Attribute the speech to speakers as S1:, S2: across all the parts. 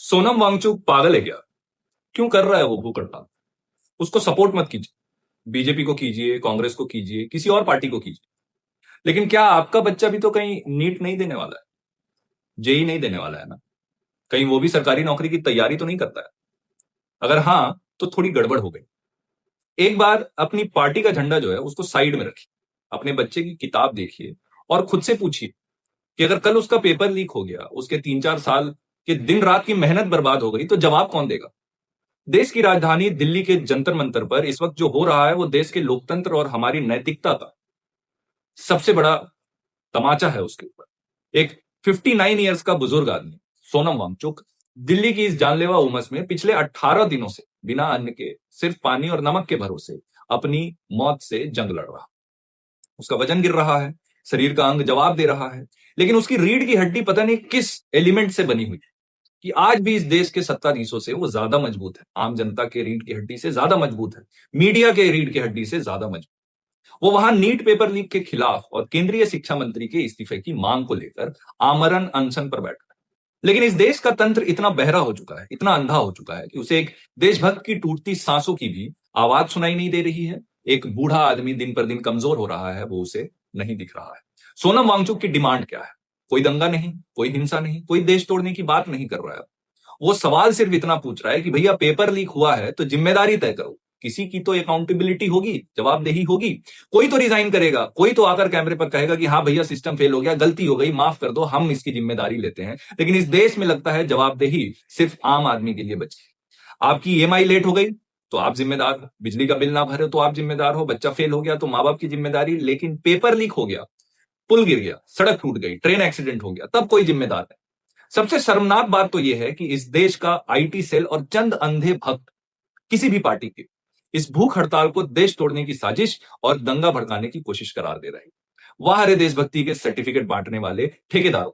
S1: सोनम वांगचुक पागल है क्या? क्यों कर रहा है वो भूख हड़ताल? उसको सपोर्ट मत कीजिए। बीजेपी को कीजिए, कांग्रेस को कीजिए, किसी और पार्टी को कीजिए। लेकिन क्या आपका बच्चा भी तो कहीं नीट नहीं देने वाला है, जेई नहीं देने वाला है ना? कहीं वो भी सरकारी नौकरी की तैयारी तो नहीं करता है? अगर हाँ, तो थोड़ी गड़बड़ हो गई। एक बार अपनी पार्टी का झंडा जो है उसको साइड में रखिए, अपने बच्चे की किताब देखिए और खुद से पूछिए कि अगर कल उसका पेपर लीक हो गया, उसके 3-4 साल के दिन रात की मेहनत बर्बाद हो गई, तो जवाब कौन देगा? देश की राजधानी दिल्ली के जंतर मंतर पर इस वक्त जो हो रहा है वो देश के लोकतंत्र और हमारी नैतिकता का सबसे बड़ा तमाचा है उसके ऊपर। एक 59 ईयर्स का बुजुर्ग आदमी सोनम वांगचुक दिल्ली की इस जानलेवा उमस में पिछले 18 दिनों से बिना अन्न के, सिर्फ पानी और नमक के भरोसे अपनी मौत से जंग लड़ रहा। उसका वजन गिर रहा है, शरीर का अंग जवाब दे रहा है, लेकिन उसकी रीढ़ की हड्डी पता नहीं किस एलिमेंट से बनी हुई कि आज भी इस देश के सत्ताधीशों से वो ज्यादा मजबूत है, आम जनता के रीढ़ की हड्डी से ज्यादा मजबूत है, मीडिया के रीढ़ की हड्डी से ज्यादा मजबूत। वो वहां नीट पेपर लीक के खिलाफ और केंद्रीय शिक्षा मंत्री के इस्तीफे की मांग को लेकर आमरण अनशन पर बैठा है। लेकिन इस देश का तंत्र इतना बहरा हो चुका है, इतना अंधा हो चुका है कि उसे एक देशभक्त की टूटती सांसों की भी आवाज सुनाई नहीं दे रही है। एक बूढ़ा आदमी दिन पर दिन कमजोर हो रहा है, वो उसे नहीं दिख रहा है। सोनम वांगचुक की डिमांड क्या है? कोई दंगा नहीं, कोई हिंसा नहीं, कोई देश तोड़ने की बात नहीं कर रहा है। वो सवाल सिर्फ इतना पूछ रहा है कि भैया पेपर लीक हुआ है तो जिम्मेदारी तय करो, किसी की तो अकाउंटेबिलिटी होगी, जवाबदेही होगी। कोई तो रिजाइन करेगा, कोई तो आकर कैमरे पर कहेगा कि हाँ भैया सिस्टम फेल हो गया, गलती हो गई, माफ कर दो, हम इसकी जिम्मेदारी लेते हैं। लेकिन इस देश में लगता है जवाबदेही सिर्फ आम आदमी के लिए बची। आपकी ईएमआई लेट हो गई तो आप जिम्मेदार हो, बिजली का बिल ना भरे तो आप जिम्मेदार हो, बच्चा फेल हो गया तो माँ बाप की जिम्मेदारी, लेकिन पेपर लीक हो गया, पुल गिर गया, सड़क टूट गई, ट्रेन एक्सीडेंट हो गया, तब कोई जिम्मेदार है? सबसे शर्मनाक बात तो यह है कि इस देश का आईटी सेल और चंद अंधे भक्त किसी भी पार्टी के इस भूख हड़ताल को देश तोड़ने की साजिश और दंगा भड़काने की कोशिश करार दे रहे हैं। वाह रे देशभक्ति के सर्टिफिकेट बांटने वाले ठेकेदारों,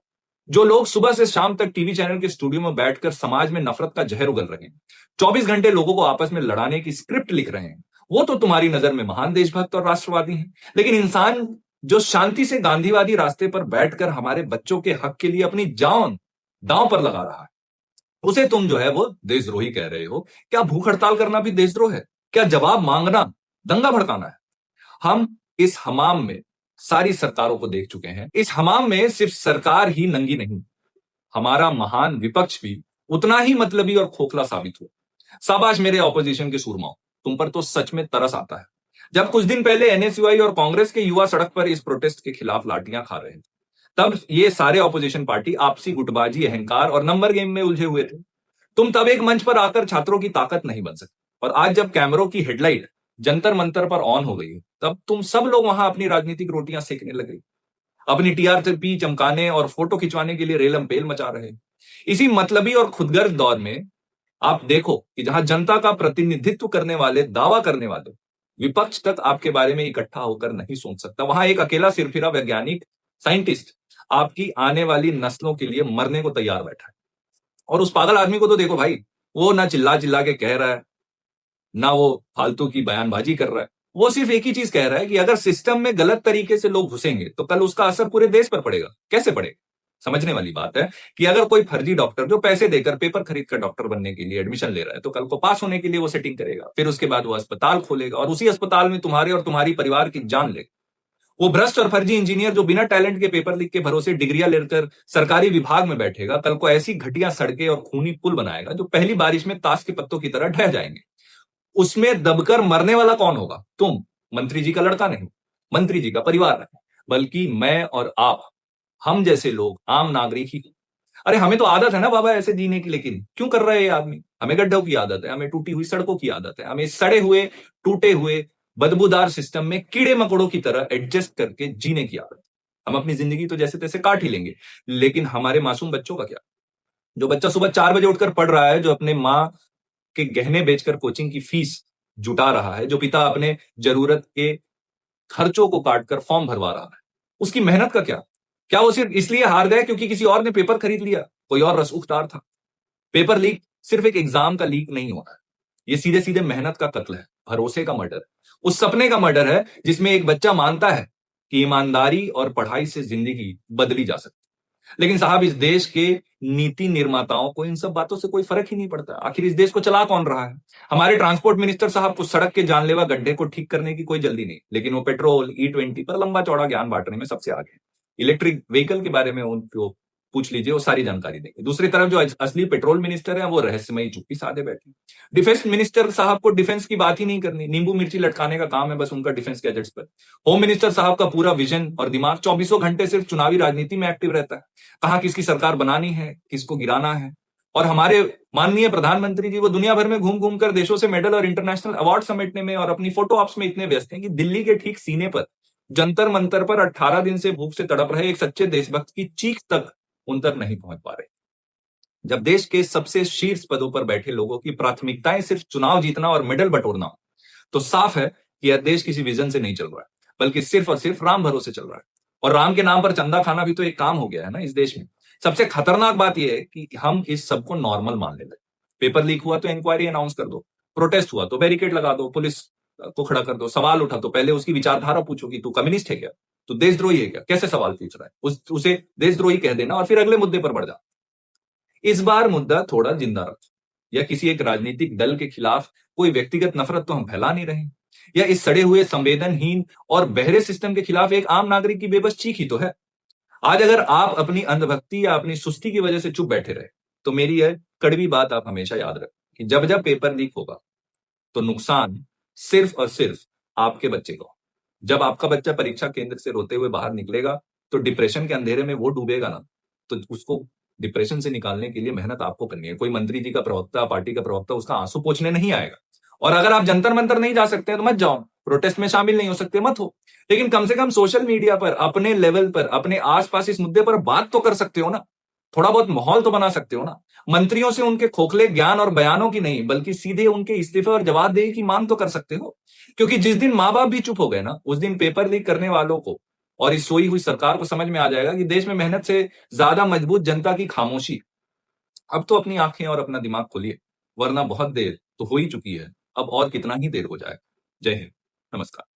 S1: जो लोग सुबह से शाम तक टीवी चैनल के स्टूडियो में बैठकर समाज में नफरत का जहर उगल रहे हैं, 24 घंटे लोगों को आपस में लड़ाने की स्क्रिप्ट लिख रहे हैं। वो तो तुम्हारी नजर में महान देशभक्त और राष्ट्रवादी हैं, लेकिन इंसान जो शांति से गांधीवादी रास्ते पर बैठकर हमारे बच्चों के हक के लिए अपनी जान दांव पर लगा रहा है, उसे तुम जो है वो देशद्रोही कह रहे हो। क्या भूख हड़ताल करना भी देशद्रोह है? क्या जवाब मांगना दंगा भड़काना है? हम इस हमाम में सारी सरकारों को देख चुके हैं। इस हमाम में सिर्फ सरकार ही नंगी नहीं, हमारा महान विपक्ष भी उतना ही मतलबी और खोखला साबित हुआ। शाबाश मेरे ऑपोजिशन के सूरमाओं, तुम पर तो सच में तरस आता है। जब कुछ दिन पहले एनएसयूआई और कांग्रेस के युवा सड़क पर इस प्रोटेस्ट के खिलाफ लाठियां खा रहे थे, तब ये सारे ऑपोजिशन पार्टी आपसी गुटबाजी, अहंकार और नंबर गेम में उलझे हुए थे। तुम तब एक मंच पर आकर छात्रों की ताकत नहीं बन सकते, और आज जब कैमरों की हेडलाइट जंतर मंतर पर ऑन हो गई, तब तुम सब लोग वहां अपनी राजनीतिक रोटियां सेकने लगे, अपनी टीआरपी चमकाने और फोटो खिंचवाने के लिए रेलम पेल मचा रहे। इसी मतलबी और खुदगर्ज दौर में आप देखो कि जहां जनता का प्रतिनिधित्व करने वाले, दावा करने वाले विपक्ष तक आपके बारे में इकट्ठा होकर नहीं सोच सकता, वहां एक अकेला सिरफिरा वैज्ञानिक, साइंटिस्ट आपकी आने वाली नस्लों के लिए मरने को तैयार बैठा है। और उस पागल आदमी को तो देखो भाई, वो ना चिल्ला चिल्ला के कह रहा है, ना वो फालतू की बयानबाजी कर रहा है। वो सिर्फ एक ही चीज कह रहा है कि अगर सिस्टम में गलत तरीके से लोग घुसेंगे तो कल उसका असर पूरे देश पर पड़ेगा। कैसे पड़ेगा? समझने वाली बात है कि अगर कोई फर्जी डॉक्टर जो पैसे देकर पेपर खरीद कर डॉक्टर बनने के लिए एडमिशन ले रहा है, तो कल को पास होने के लिए वो सेटिंग करेगा, फिर उसके बाद वो अस्पताल खोलेगा और उसी अस्पताल में तुम्हारे और तुम्हारी परिवार की जान लेगा। वो भ्रष्ट और फर्जी इंजीनियर जो बिना टैलेंट के पेपर लीक के भरोसे डिग्रियां लेकर सरकारी विभाग में बैठेगा, कल को ऐसी घटिया सड़कें और खूनी पुल बनाएगा जो पहली बारिश में ताश के पत्तों की तरह ढह जाएंगे। उसमें दबकर मरने वाला कौन होगा? तुम, मंत्री जी का लड़का नहीं, मंत्री जी का परिवार नहीं, बल्कि मैं और आप, हम जैसे लोग, आम नागरिक ही। अरे हमें तो आदत है ना बाबा ऐसे जीने की, लेकिन क्यों कर रहा है ये आदमी? हमें गड्ढों की आदत है, हमें टूटी हुई सड़कों की आदत है, हमें सड़े हुए, टूटे हुए, बदबूदार सिस्टम में कीड़े मकोड़ों की तरह एडजस्ट करके जीने की आदत। हम अपनी जिंदगी तो जैसे तैसे काट ही लेंगे, लेकिन हमारे मासूम बच्चों का क्या? जो बच्चा सुबह 4 बजे उठकर पढ़ रहा है, जो अपने माँ के गहने बेचकर कोचिंग की फीस जुटा रहा है, जो पिता अपने जरूरत के खर्चों को काटकर फॉर्म भरवा रहा है, उसकी मेहनत का क्या? क्या वो सिर्फ इसलिए हार गए क्योंकि किसी और ने पेपर खरीद लिया, कोई और रसूखदार था? पेपर लीक सिर्फ एक एग्जाम का लीक नहीं होता है, ये सीधे सीधे मेहनत का कत्ल है, भरोसे का मर्डर है, उस सपने का मर्डर है जिसमें एक बच्चा मानता है कि ईमानदारी और पढ़ाई से जिंदगी बदली जा सकती है। लेकिन साहब इस देश के नीति निर्माताओं को इन सब बातों से कोई फर्क ही नहीं पड़ता। आखिर इस देश को चला कौन रहा है? हमारे ट्रांसपोर्ट मिनिस्टर साहब को सड़क के जानलेवा गड्ढे को ठीक करने की कोई जल्दी नहीं, लेकिन वो पेट्रोल E20 पर लंबा चौड़ा ज्ञान बांटने में सबसे आगे। इलेक्ट्रिक व्हीकल के बारे में उनको पूछ लीजिए, वो सारी जानकारी देंगे। दूसरी तरफ जो असली पेट्रोल मिनिस्टर है वो रहस्यमयी चुप्पी साधे बैठे। डिफेंस मिनिस्टर साहब को डिफेंस की बात ही नहीं करनी, नींबू मिर्ची लटकाने का काम है बस उनका डिफेंस गैजेट्स पर। होम मिनिस्टर साहब का पूरा विजन और दिमाग 24 घंटे सिर्फ चुनावी राजनीति में एक्टिव रहता है। कहां किसकी सरकार बनानी है, किसको गिराना है। और हमारे माननीय प्रधानमंत्री जी वो दुनिया भर में घूम घूम कर देशों से मेडल और इंटरनेशनल अवार्ड समेटने में और अपनी फोटो ऑप्स में इतने व्यस्त हैं कि दिल्ली के ठीक सीने पर जंतर मंतर पर 18 दिन से भूख से तड़प रहे एक सच्चे देशभक्त की चीख तक उन तक नहीं पहुंच पा रहे। जब देश के सबसे शीर्ष पदों पर बैठे लोगों की प्राथमिकताएं सिर्फ चुनाव जीतना और मेडल बटोरना हो, तो साफ है कि यह देश किसी विजन से नहीं चल रहा है, बल्कि सिर्फ और सिर्फ राम भरोसे चल रहा है। और राम के नाम पर चंदा खाना भी तो एक काम हो गया है ना इस देश में। सबसे खतरनाक बात यह है कि हम इस सबको नॉर्मल मान लेते हैं। पेपर लीक हुआ तो इंक्वायरी अनाउंस कर दो, प्रोटेस्ट हुआ तो बैरिकेड लगा दो, पुलिस को खड़ा कर दो, सवाल उठा तो पहले उसकी विचारधारा पूछो कि तू कम्युनिस्ट है क्या, तू देशद्रोही है क्या, कैसे सवाल पूछ रहा है, उसे देशद्रोही कह देना और फिर अगले मुद्दे पर बढ़ जा। इस बार मुद्दा थोड़ा जिंदा रखो, या किसी एक राजनीतिक दल के खिलाफ कोई व्यक्तिगत नफरत तो हम फैला नहीं रहे, या इस सड़े हुए संवेदनहीन और बहरे सिस्टम के खिलाफ एक आम नागरिक की बेबस चीख ही तो है। आज अगर आप अपनी अंधभक्ति या अपनी सुस्ती की वजह से चुप बैठे रहे, तो मेरी यह कड़वी बात आप हमेशा याद रखें कि जब जब पेपर लीक होगा तो नुकसान सिर्फ और सिर्फ आपके बच्चे का। जब आपका बच्चा परीक्षा केंद्र से रोते हुए बाहर निकलेगा तो डिप्रेशन के अंधेरे में वो डूबेगा ना, तो उसको डिप्रेशन से निकालने के लिए मेहनत आपको करनी है। कोई मंत्री जी का प्रवक्ता, पार्टी का प्रवक्ता उसका आंसू पोंछने नहीं आएगा। और अगर आप जंतर मंतर नहीं जा सकते हैं तो मत जाओ, प्रोटेस्ट में शामिल नहीं हो सकते मत हो, लेकिन कम से कम सोशल मीडिया पर अपने लेवल पर अपने आसपास इस मुद्दे पर बात तो कर सकते हो ना, थोड़ा बहुत माहौल तो बना सकते हो ना। मंत्रियों से उनके खोखले ज्ञान और बयानों की नहीं, बल्कि सीधे उनके इस्तीफे और जवाबदेही की मांग तो कर सकते हो। क्योंकि जिस दिन मां बाप भी चुप हो गए ना, उस दिन पेपर लीक करने वालों को और इस सोई हुई सरकार को समझ में आ जाएगा कि देश में मेहनत से ज्यादा मजबूत जनता की खामोशी। अब तो अपनी आंखें और अपना दिमाग खोलिए, वरना बहुत देर तो हो ही चुकी है, अब और कितना ही देर हो जाए। जय हिंद, नमस्कार।